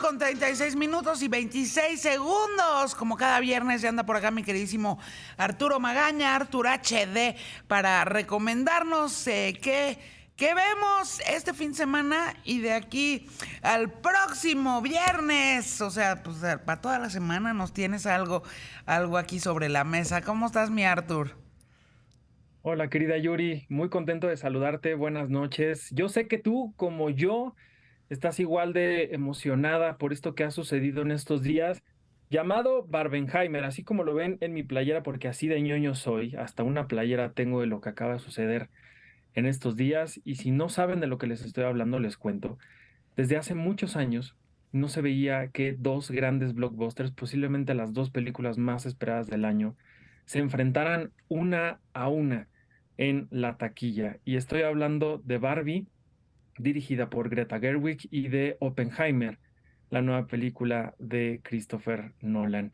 con 36 minutos y 26 segundos. Como cada viernes ya anda por acá mi queridísimo Arturo Magaña, Artur HD, para recomendarnos qué vemos este fin de semana y de aquí al próximo viernes. O sea, pues para toda la semana nos tienes algo aquí sobre la mesa. ¿Cómo estás, mi Artur? Hola, querida Yuri, muy contento de saludarte. Buenas noches. Yo sé que tú, como yo, estás igual de emocionada por esto que ha sucedido en estos días, llamado Barbenheimer, así como lo ven en mi playera, porque así de ñoño soy. Hasta una playera tengo de lo que acaba de suceder en estos días. Y si no saben de lo que les estoy hablando, les cuento. Desde hace muchos años no se veía que dos grandes blockbusters, posiblemente las dos películas más esperadas del año, se enfrentaran una a una en la taquilla. Y estoy hablando de Barbie, dirigida por Greta Gerwig, y de Oppenheimer, la nueva película de Christopher Nolan.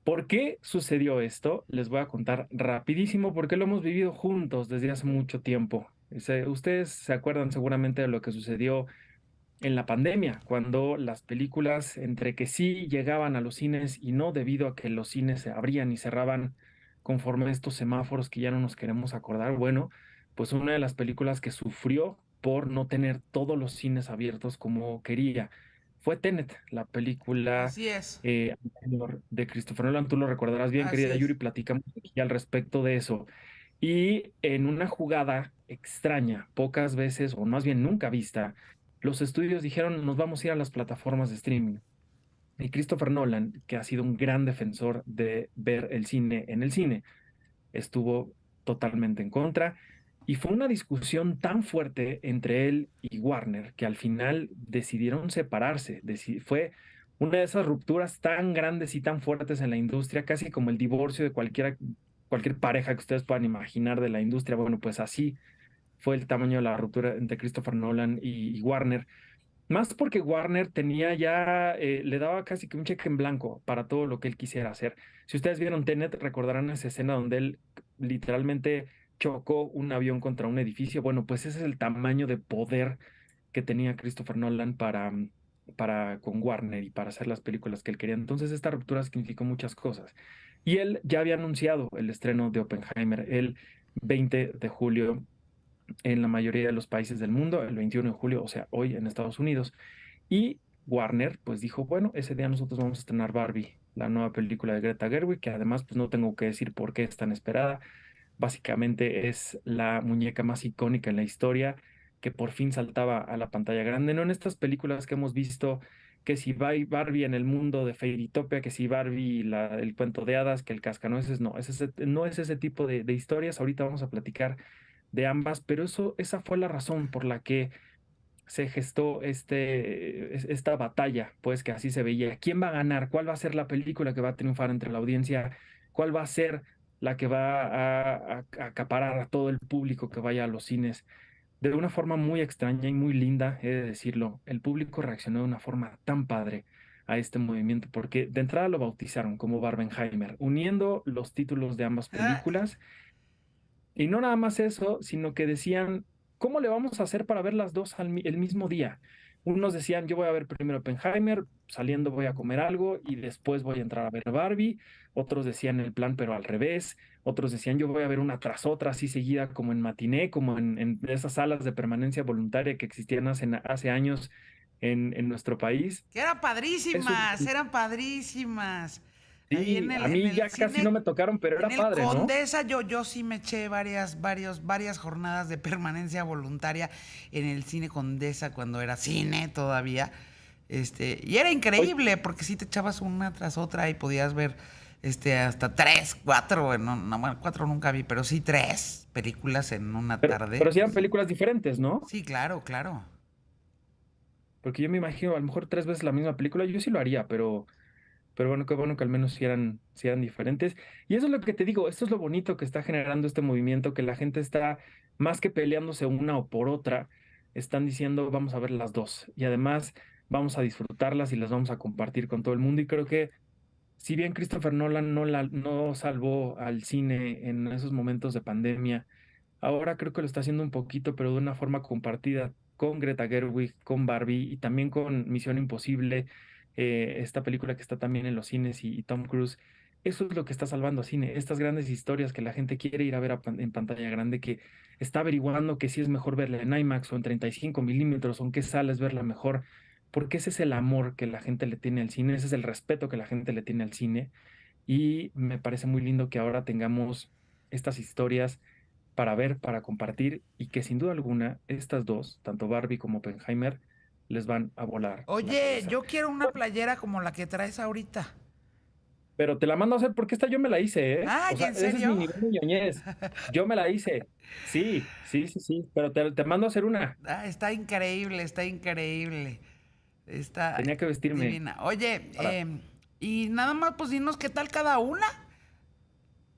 ¿Por qué sucedió esto? Les voy a contar rapidísimo porque lo hemos vivido juntos desde hace mucho tiempo. Ustedes se acuerdan seguramente de lo que sucedió en la pandemia, cuando las películas entre que sí llegaban a los cines y no, debido a que los cines se abrían y cerraban conforme a estos semáforos que ya no nos queremos acordar. Bueno, pues una de las películas que sufrió por no tener todos los cines abiertos como quería fue Tenet, la película Así es, anterior de Christopher Nolan. Tú lo recordarás bien, así querida Yuri, es. platicamos aquí al respecto de eso. Y en una jugada extraña, pocas veces, o más bien nunca vista, los estudios dijeron, nos vamos a ir a las plataformas de streaming. Y Christopher Nolan, que ha sido un gran defensor de ver el cine en el cine, estuvo totalmente en contra. Y fue una discusión tan fuerte entre él y Warner que al final decidieron separarse. Fue una de esas rupturas tan grandes y tan fuertes en la industria, casi como el divorcio de cualquier pareja que ustedes puedan imaginar de la industria. Bueno, pues así fue el tamaño de la ruptura entre Christopher Nolan y Warner. Más porque Warner tenía ya, le daba casi que un cheque en blanco para todo lo que él quisiera hacer. Si ustedes vieron Tenet, recordarán esa escena donde él literalmente chocó un avión contra un edificio. Bueno, pues ese es el tamaño de poder que tenía Christopher Nolan para con Warner y para hacer las películas que él quería. Entonces, esta ruptura significó muchas cosas. Y él ya había anunciado el estreno de Oppenheimer el 20 de julio en la mayoría de los países del mundo, el 21 de julio, o sea, hoy en Estados Unidos. Y Warner, pues dijo, bueno, ese día nosotros vamos a estrenar Barbie, la nueva película de Greta Gerwig, que además, pues no tengo que decir por qué es tan esperada. Básicamente es la muñeca más icónica en la historia que por fin saltaba a la pantalla grande, no en estas películas que hemos visto, que si Barbie en el mundo de Fairytopia, que si Barbie el cuento de hadas, que el cascanueces, no, no es ese tipo de historias. Ahorita vamos a platicar de ambas, pero esa fue la razón por la que se gestó esta batalla, pues que así se veía. ¿Quién va a ganar? ¿Cuál va a ser la película que va a triunfar entre la audiencia? ¿Cuál va a ser la que va a acaparar a todo el público que vaya a los cines? De una forma muy extraña y muy linda, he de decirlo, el público reaccionó de una forma tan padre a este movimiento, porque de entrada lo bautizaron como Barbenheimer, uniendo los títulos de ambas Ah, películas. Y no nada más eso, sino que decían, ¿cómo le vamos a hacer para ver las dos el mismo día? Unos decían, yo voy a ver primero Oppenheimer, saliendo voy a comer algo y después voy a entrar a ver Barbie. Otros decían el plan, pero al revés. Otros decían, yo voy a ver una tras otra, así seguida, como en matiné, como en esas salas de permanencia voluntaria que existían hace años en nuestro país. que eran Eso, padrísimas, eran padrísimas. Ahí sí, a en mí el ya casi no cine, me tocaron, pero en era el padre, ¿no? Condesa, yo sí me eché varias jornadas de permanencia voluntaria en el cine Condesa cuando era cine todavía. Y era Oye, increíble porque sí te echabas una tras otra y podías ver hasta tres, cuatro, bueno, cuatro nunca vi, pero sí tres películas en una pero tarde. sí eran películas diferentes, ¿no? Sí, claro, claro. Porque yo me imagino a lo mejor tres veces la misma película, yo sí lo haría, pero bueno, qué bueno que al menos sí eran diferentes. Y eso es lo que te digo, esto es lo bonito que está generando este movimiento, que la gente está más que peleándose una o por otra, están diciendo vamos a ver las dos y además vamos a disfrutarlas y las vamos a compartir con todo el mundo. Y creo que si bien Christopher Nolan no salvó al cine en esos momentos de pandemia, ahora creo que lo está haciendo un poquito, pero de una forma compartida con Greta Gerwig, con Barbie y también con Misión Imposible. esta película que está también en los cines y Tom Cruise. Eso es lo que está salvando a cine, estas grandes historias que la gente quiere ir a ver en pantalla grande, que está averiguando que si es mejor verla en IMAX o en 35 milímetros o en qué sala es verla mejor, porque ese es el amor que la gente le tiene al cine, ese es el respeto que la gente le tiene al cine, y me parece muy lindo que ahora tengamos estas historias para ver, para compartir, y que sin duda alguna estas dos, tanto Barbie como Oppenheimer, les van a volar la Oye, cabeza. yo quiero una playera como la que traes ahorita. Pero te la mando a hacer porque esta yo me la hice, ¿eh? O Ay, sea, ¿en ese es mi serio? nivel de ñoñez. Yo me la hice. Sí, sí, sí, sí. Pero te mando a hacer una. Ah, está increíble, está increíble. Está Tenía que vestirme divina. Oye, para. y nada más, pues dinos qué tal cada una.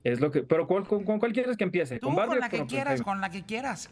Es lo que. Pero con cuál quieres que empiece? ¿Con Tú Barbie con o la con que quieras, Oppenheimer? con la que quieras.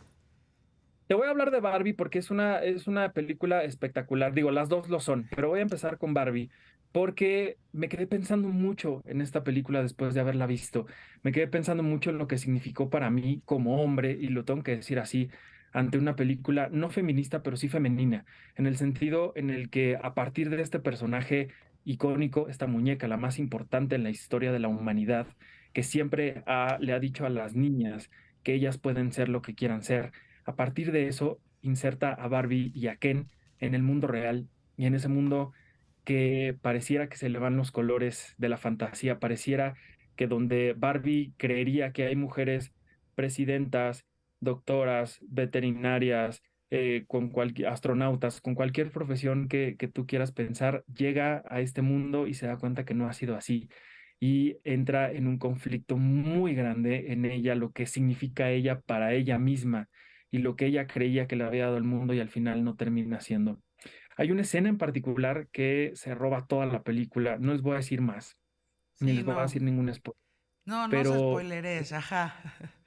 Te voy a hablar de Barbie porque es una película espectacular. Digo, las dos lo son, pero voy a empezar con Barbie porque me quedé pensando mucho en esta película después de haberla visto. Me quedé pensando mucho en lo que significó para mí como hombre, y lo tengo que decir así, ante una película no feminista, pero sí femenina, en el sentido en el que a partir de este personaje icónico, esta muñeca, la más importante en la historia de la humanidad, que siempre le ha dicho a las niñas que ellas pueden ser lo que quieran ser. A partir de eso, inserta a Barbie y a Ken en el mundo real, y en ese mundo que pareciera que se le van los colores de la fantasía, pareciera que donde Barbie creería que hay mujeres presidentas, doctoras, veterinarias, astronautas, con cualquier profesión que tú quieras pensar, llega a este mundo y se da cuenta que no ha sido así. Y entra en un conflicto muy grande en ella, lo que significa ella para ella misma y lo que ella creía que le había dado el mundo y al final no termina siendo. Hay una escena en particular que se roba toda la película. No les voy a decir más, ni Sí, les voy a no. decir ningún spoiler, No, no se pero spoileres, ajá.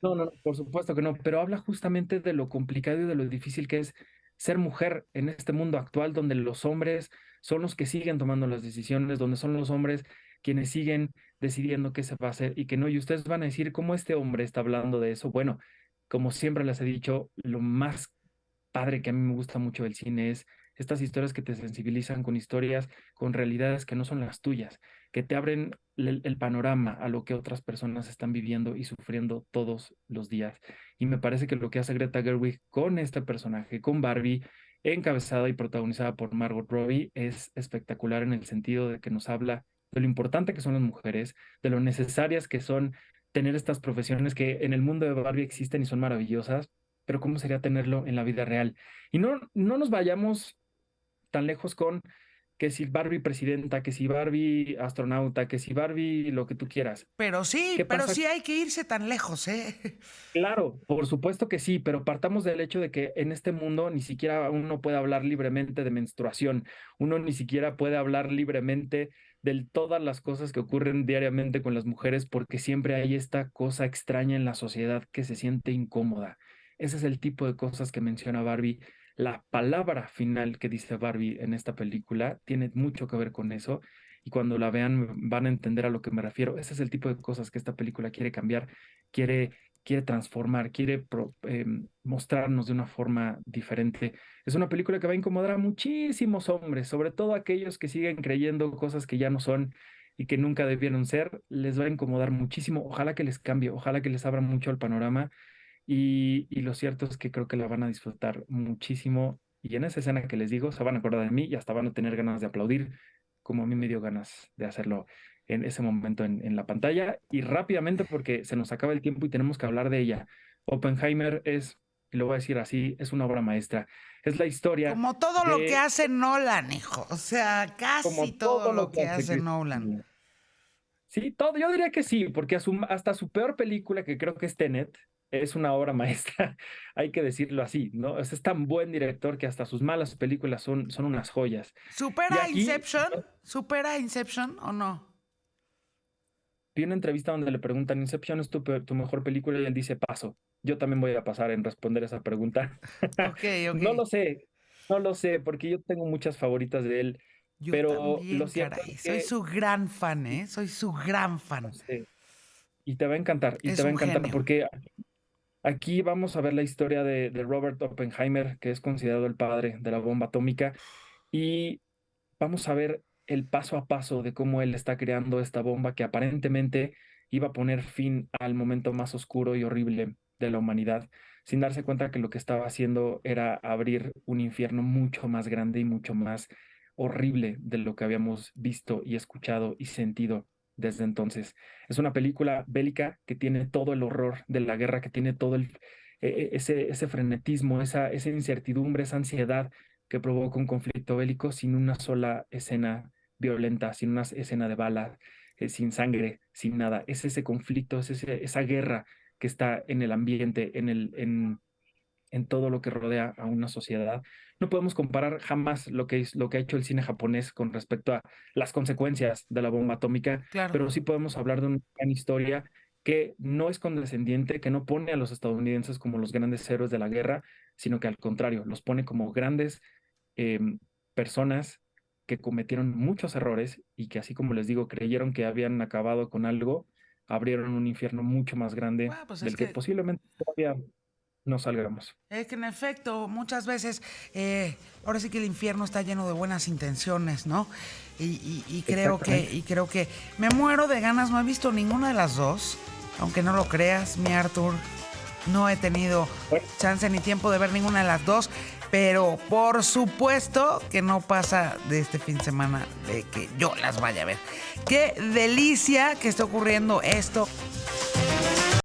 no, no, no, por supuesto que no, pero habla justamente de lo complicado y de lo difícil que es ser mujer en este mundo actual donde los hombres son los que siguen tomando las decisiones, donde son los hombres quienes siguen decidiendo qué se va a hacer y qué no. Y ustedes van a decir, ¿cómo este hombre está hablando de eso? Bueno, como siempre les he dicho, lo más padre que a mí me gusta mucho del cine es estas historias que te sensibilizan con historias, con realidades que no son las tuyas, que te abren el panorama a lo que otras personas están viviendo y sufriendo todos los días. Y me parece que lo que hace Greta Gerwig con este personaje, con Barbie, encabezada y protagonizada por Margot Robbie, es espectacular en el sentido de que nos habla de lo importante que son las mujeres, de lo necesarias que son tener estas profesiones que en el mundo de Barbie existen y son maravillosas, pero ¿cómo sería tenerlo en la vida real? Y no nos vayamos tan lejos con que si Barbie presidenta, que si Barbie astronauta, que si Barbie lo que tú quieras. ¿Qué Pero pasa? sí hay que irse tan lejos, ¿eh? Claro, por supuesto que sí, pero partamos del hecho de que en este mundo ni siquiera uno puede hablar libremente de menstruación, uno ni siquiera puede hablar libremente de todas las cosas que ocurren diariamente con las mujeres, porque siempre hay esta cosa extraña en la sociedad que se siente incómoda. Ese es el tipo de cosas que menciona Barbie. La palabra final que dice Barbie en esta película tiene mucho que ver con eso, y cuando la vean van a entender a lo que me refiero. Ese es el tipo de cosas que esta película quiere cambiar, quiere transformar, quiere mostrarnos de una forma diferente. Es una película que va a incomodar a muchísimos hombres, sobre todo aquellos que siguen creyendo cosas que ya no son y que nunca debieron ser, les va a incomodar muchísimo. Ojalá que les cambie, ojalá que les abra mucho el panorama, y lo cierto es que creo que la van a disfrutar muchísimo. Y en esa escena que les digo, se van a acordar de mí y hasta van a tener ganas de aplaudir, como a mí me dio ganas de hacerlo en ese momento en la pantalla. Y rápidamente, porque se nos acaba el tiempo y tenemos que hablar de ella. Oppenheimer es, y lo voy a decir así, es una obra maestra. Es la historia Como todo lo que de, hace Nolan, hijo. O sea, casi como todo todo lo lo que que hace hace Nolan. Christopher. Sí, todo, yo diría que sí, porque hasta su peor película, que creo que es Tenet, es una obra maestra, hay que decirlo así, ¿no? Es tan buen director que hasta sus malas películas son unas joyas. Y ¿Supera aquí Inception? ¿Supera Inception o no? vi una entrevista donde le preguntan, ¿Inception es tu mejor película? Y él dice, paso. Yo también voy a pasar en responder esa pregunta. Ok, ok. No lo sé, no lo sé, porque yo tengo muchas favoritas de él, Yo pero lo también, cierto caray. es Soy que, su gran fan, ¿eh? Soy su gran no fan. sé, y te va a encantar, y te Es va a un encantar, genio. porque aquí vamos a ver la historia de Robert Oppenheimer, que es considerado el padre de la bomba atómica, y vamos a ver el paso a paso de cómo él está creando esta bomba que aparentemente iba a poner fin al momento más oscuro y horrible de la humanidad, sin darse cuenta que lo que estaba haciendo era abrir un infierno mucho más grande y mucho más horrible de lo que habíamos visto y escuchado y sentido desde entonces. Es una película bélica que tiene todo el horror de la guerra, que tiene todo ese frenetismo, esa incertidumbre, esa ansiedad que provoca un conflicto bélico sin una sola escena violenta, sin una escena de bala, sin sangre, sin nada. Es ese conflicto, esa guerra que está en el ambiente, en todo lo que rodea a una sociedad. No podemos comparar jamás lo que ha hecho el cine japonés con respecto a las consecuencias de la bomba atómica, Claro. pero sí podemos hablar de una gran historia que no es condescendiente, que no pone a los estadounidenses como los grandes héroes de la guerra, sino que al contrario, los pone como grandes eh, personas que cometieron muchos errores y que, así como les digo, creyeron que habían acabado con algo, abrieron un infierno mucho más grande Bueno, pues del que posiblemente todavía no salgamos. es que en efecto, muchas veces, ahora sí que el infierno está lleno de buenas intenciones, ¿no? Exactamente. Y creo que me muero de ganas, no he visto ninguna de las dos, aunque no lo creas, mi Arthur, no he tenido Bueno, chance ni tiempo de ver ninguna de las dos, pero por supuesto que no pasa de este fin de semana de que yo las vaya a ver. Qué delicia que esté ocurriendo esto